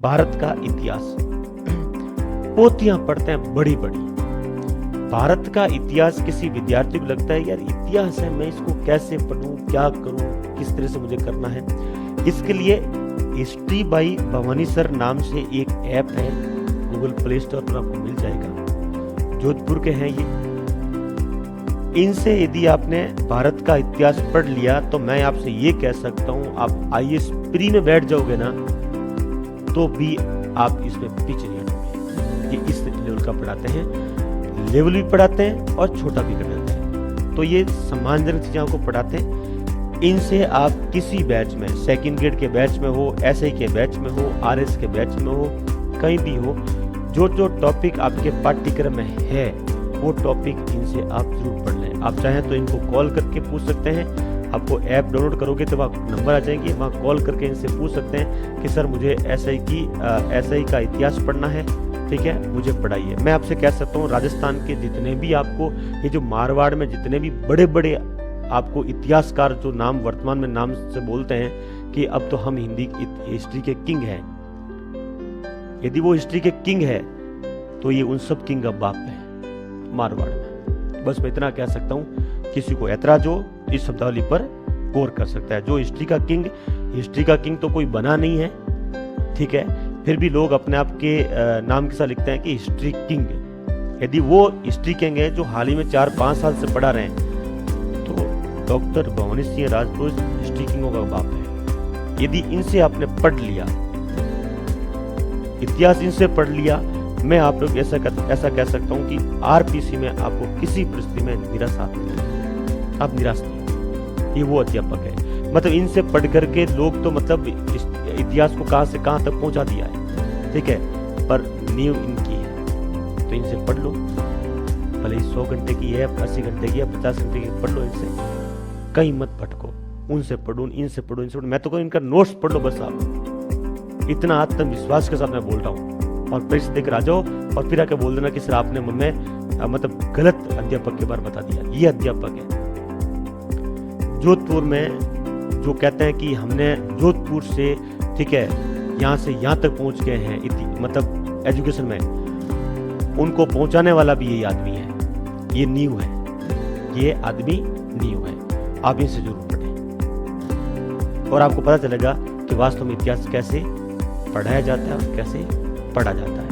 भारत का इतिहास। पोथियां पढ़ते हैं बड़ी बड़ी। भारत का इतिहास किसी विद्यार्थी को लगता है यार इतिहास है, मैं इसको कैसे पढ़ूं, क्या करूं, किस तरह से मुझे करना है। इसके लिए हिस्ट्री बाई भवानी सर नाम से एक ऐप है, गूगल प्ले स्टोर पर आपको मिल जाएगा। जोधपुर के हैं ये। इनसे यदि आपने भारत का इतिहास पढ़ लिया तो मैं आपसे ये कह सकता हूं, आप आईएएस प्री में बैठ जाओगे ना तो भी आप इसमें पीछे नहीं हटोगे। ये इस लेवल का पढ़ाते हैं, लेवल भी पढ़ाते हैं और छोटा भी कर देते हैं। तो ये सम्मानजनक चीजें आपको पढ़ाते हैं। इनसे आप किसी बैच में, सेकंड ग्रेड के बैच में हो, एसआई के बैच में हो, आरएस के बैच में हो, कहीं भी हो, जो जो टॉपिक आपके पाठ्यक्रम में है वो टॉपिक इनसे आप जरूर पढ़ लें। आप चाहें तो इनको कॉल करके पूछ सकते हैं। आपको ऐप डाउनलोड करोगे तो वहाँ नंबर आ जाएंगे, वहाँ कॉल करके इनसे पूछ सकते हैं कि सर मुझे एसआई का इतिहास पढ़ना है, ठीक है, मुझे पढ़ाइए। मैं आपसे कह सकता हूँ राजस्थान के जितने भी आपको, ये जो मारवाड़ में जितने भी बड़े बड़े आपको इतिहासकार जो नाम वर्तमान में नाम से बोलते हैं कि अब तो हम हिस्ट्री के किंग हैं, यदि वो हिस्ट्री के किंग है तो ये उन सब किंग का बाप है मारवाड़ में। बस मैं इतना कह सकता हूँ। किसी को ऐतराज हो इस शब्दावली पर गौर कर सकता है। जो हिस्ट्री का किंग तो कोई बना नहीं है, ठीक है, फिर भी लोग अपने आप के नाम के साथ लिखते हैं कि हिस्ट्री किंग। यदि वो हिस्ट्री किंग है जो हाल ही में 4-5 साल से पढ़ा रहे हैं तो डॉक्टर भवानी सिंह राजपूत हिस्ट्री किंगों का बाप है। यदि इनसे आपने पढ़ लिया, इतिहास इनसे पढ़ लिया, मैं आप लोग ऐसा कह सकता हूँ कि आरपीसी में आपको किसी परिस्थिति में निराश आप निराश नहीं। ये वो अध्यापक है, मतलब इनसे पढ़ करके लोग तो मतलब इतिहास को कहां से कहां तक पहुंचा दिया है, ठीक है, पर नींव इनकी है। तो इनसे पढ़ लो, भले ही 100 घंटे की है, 80 घंटे की है, 50 घंटे की, पढ़ लो इनसे, कहीं मत भटको। उनसे पढ़ो, इनसे पढ़ो, इनसे पढ़ो। मैं तो कहूँ इनका नोट्स पढ़ लो बस। आप इतना आत्मविश्वास के साथ मैं बोल रहा हूँ, और परीक्षा देकर आ जाओ और फिर आके बोल देना कि सर आपने मुझे मतलब गलत अध्यापक के बारे में बता दिया। ये अध्यापक है जोधपुर में, जो कहते हैं कि हमने जोधपुर से, ठीक है, यहाँ से यहाँ तक पहुँच गए हैं मतलब एजुकेशन में, उनको पहुँचाने वाला भी यही आदमी है। ये नींव है, ये आदमी नींव है। आप इनसे जरूर पढ़ें और आपको पता चलेगा कि वास्तव में इतिहास कैसे पढ़ाया जाता है और कैसे पढ़ा जाता है।